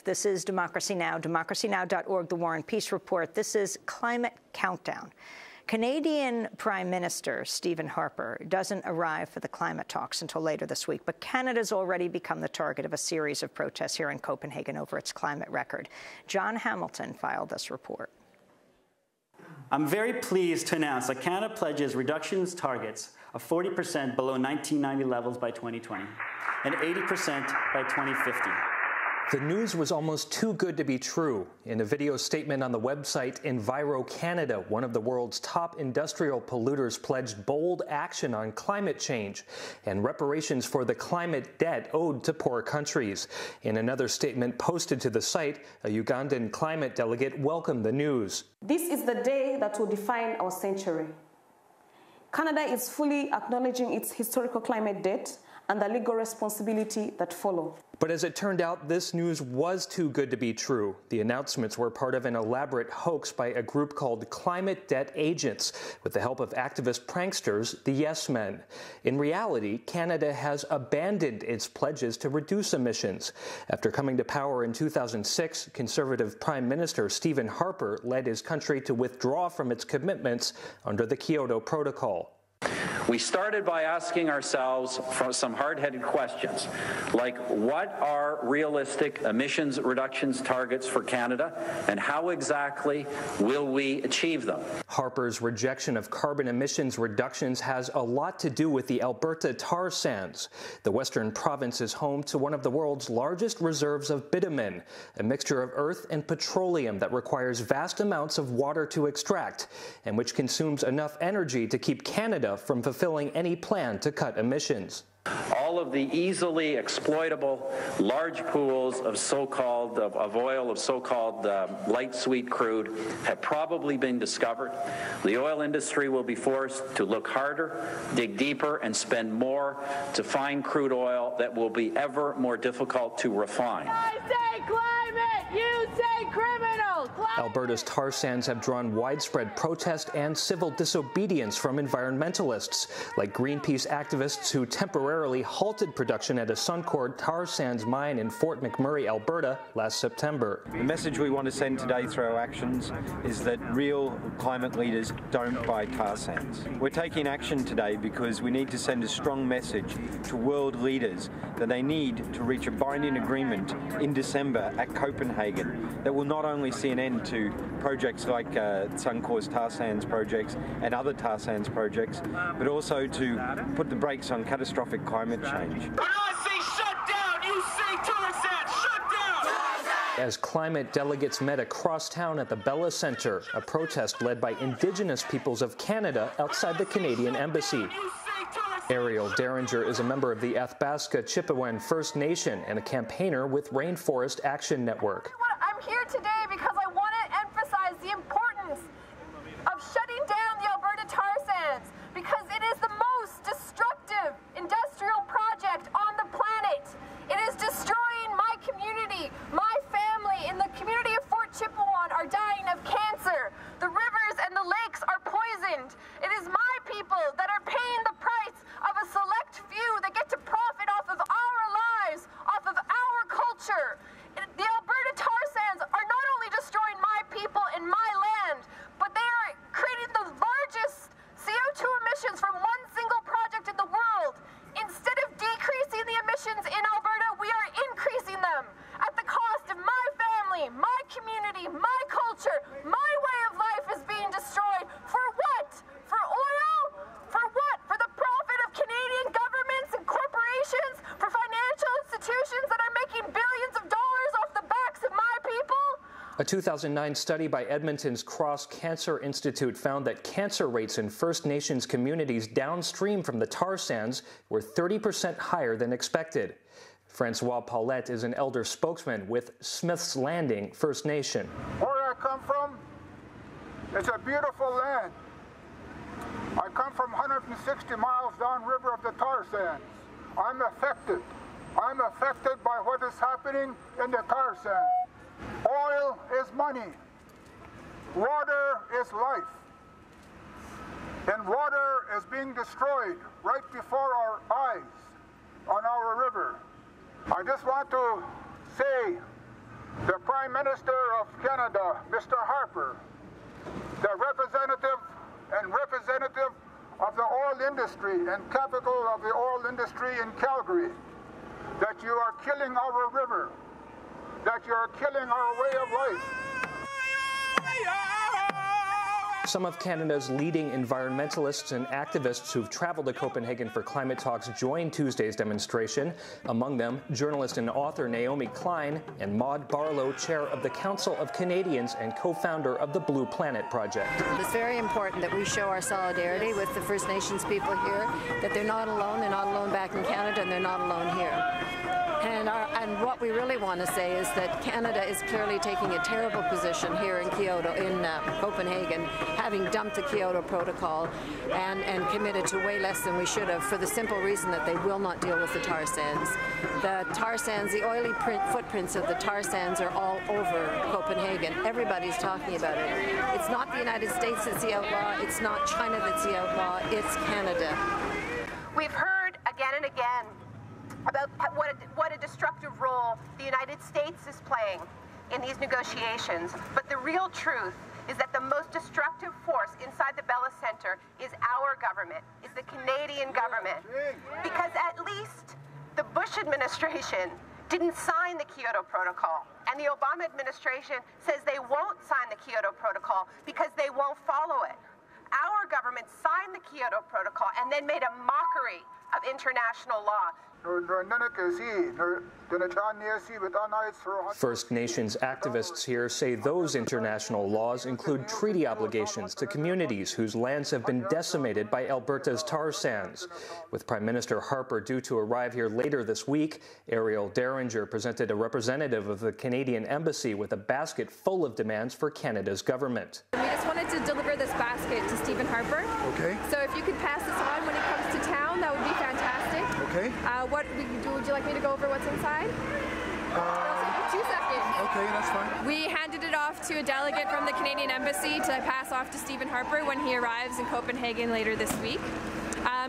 week. This is Democracy Now!, democracynow.org, The War and Peace Report. This is Climate Countdown. Canadian Prime Minister Stephen Harper doesn't arrive for the climate talks until later this week, but Canada's already become the target of a series of protests here in Copenhagen over its climate record. John Hamilton filed this report. I'm very pleased to announce that Canada pledges reductions targets of 40% below 1990 levels by 2020 and 80% by 2050. The news was almost too good to be true. In a video statement on the website Enviro Canada, one of the world's top industrial polluters pledged bold action on climate change and reparations for the climate debt owed to poor countries. In another statement posted to the site, a Ugandan climate delegate welcomed the news. This is the day that will define our century. Canada is fully acknowledging its historical climate debt and the legal responsibility that follow. But as it turned out, this news was too good to be true. The announcements were part of an elaborate hoax by a group called Climate Debt Agents, with the help of activist pranksters, the Yes Men. In reality, Canada has abandoned its pledges to reduce emissions. After coming to power in 2006, Conservative Prime Minister Stephen Harper led his country to withdraw from its commitments under the Kyoto Protocol. We started by asking ourselves some hard-headed questions, like what are realistic emissions reductions targets for Canada, and how exactly will we achieve them? Harper's rejection of carbon emissions reductions has a lot to do with the Alberta tar sands. The western province is home to one of the world's largest reserves of bitumen, a mixture of earth and petroleum that requires vast amounts of water to extract, and which consumes enough energy to keep Canada from fulfilling any plan to cut emissions. All of the easily exploitable large pools of oil, of so-called light sweet crude have probably been discovered. The oil industry will be forced to look harder, dig deeper, and spend more to find crude oil that will be ever more difficult to refine. I say climate, you say criminal. Alberta's tar sands have drawn widespread protest and civil disobedience from environmentalists, like Greenpeace activists who temporarily halted production at a Suncor tar sands mine in Fort McMurray, Alberta, last September. The message we want to send today through our actions is that real climate leaders don't buy tar sands. We're taking action today because we need to send a strong message to world leaders that they need to reach a binding agreement in December at Copenhagen that will not only see an end to projects like Suncor's tar sands projects and other tar sands projects, but also to put the brakes on catastrophic climate change. When I say shut down, you say tar sands, shut down! As climate delegates met across town at the Bella Centre, a protest led by Indigenous peoples of Canada outside the Canadian Embassy. Ariel Derringer is a member of the Athabasca Chipewyan First Nation and a campaigner with Rainforest Action Network. I'm here today because I want to emphasize the importance of shutting down the Alberta tar sands, because it is the most destructive industrial project on the planet. It is destroying my community. My family in the community of Fort Chipewyan are dying of cancer. The rivers and the lakes are poisoned. It is my people that are paying the price of a select few that get to profit off of our lives, off of our culture. The Alberta tar sands are not only destroying my people and my land, but they are creating the largest CO2 emissions from one single project in the world. Instead of decreasing the emissions in Alberta, we are increasing them at the cost of my family, my community, my culture. My way of life is being destroyed. For what? For oil? For what? For the profit of Canadian governments and corporations? For financial institutions that are making billions of dollars off the backs of my people? A 2009 study by Edmonton's Cross Cancer Institute found that cancer rates in First Nations communities downstream from the tar sands were 30% higher than expected. Francois Paulette is an elder spokesman with Smith's Landing First Nation. Where I come from, it's a beautiful land. I come from 160 miles downriver of the tar sands. I'm affected. I'm affected by what is happening in the tar sands. Oil is money. Water is life. And water is being destroyed right before our eyes on our river. I just want to say Minister of Canada, Mr. Harper, the representative of the oil industry and capital of the oil industry in Calgary, that you are killing our river, that you are killing our way of life. Some of Canada's leading environmentalists and activists who've traveled to Copenhagen for climate talks joined Tuesday's demonstration. Among them, journalist and author Naomi Klein and Maud Barlow, chair of the Council of Canadians and co-founder of the Blue Planet Project. It's very important that we show our solidarity with the First Nations people here, that they're not alone back in Canada, and they're not alone here. And what we really want to say is that Canada is clearly taking a terrible position here in Copenhagen, having dumped the Kyoto Protocol and committed to way less than we should have, for the simple reason that they will not deal with the tar sands. The tar sands, the oily footprints of the tar sands are all over Copenhagen. Everybody's talking about it. It's not the United States that's the outlaw, it's not China that's the outlaw, it's Canada. We've heard again and again about what a destructive role the United States is playing in these negotiations. But the real truth is that the most destructive force inside the Bella Center is our government, is the Canadian government. Because at least the Bush administration didn't sign the Kyoto Protocol. And the Obama administration says they won't sign the Kyoto Protocol because they won't follow it. Our government signed the Kyoto Protocol and then made a mockery of international law. First Nations activists here say those international laws include treaty obligations to communities whose lands have been decimated by Alberta's tar sands. With Prime Minister Harper due to arrive here later this week, Ariel Derringer presented a representative of the Canadian Embassy with a basket full of demands for Canada's government. We just wanted to deliver this basket to Stephen Harper. Okay. So if you could pass this on when he comes to town, that would be fantastic. Okay. Would you like me to go over what's inside? It'll take 2 seconds. Okay, that's fine. We handed it off to a delegate from the Canadian Embassy to pass off to Stephen Harper when he arrives in Copenhagen later this week.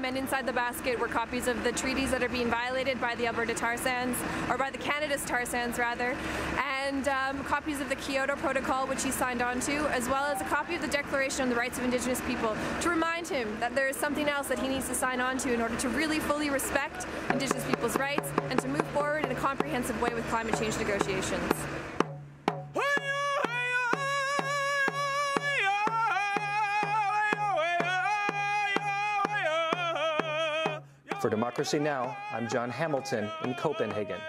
And inside the basket were copies of the treaties that are being violated by the Alberta tar sands, or by the Canada's tar sands rather, and copies of the Kyoto Protocol, which he signed on to, as well as a copy of the Declaration on the Rights of Indigenous People, to remind him that there is something else that he needs to sign on to in order to really fully respect Indigenous people's rights and to move forward in a comprehensive way with climate change negotiations. For Democracy Now!, I'm John Hamilton in Copenhagen.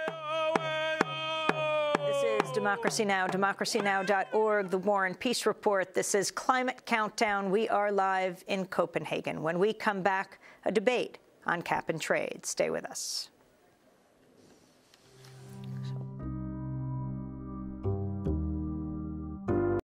This is Democracy Now!, democracynow.org, the War and Peace Report. This is Climate Countdown. We are live in Copenhagen. When we come back, a debate on cap and trade. Stay with us.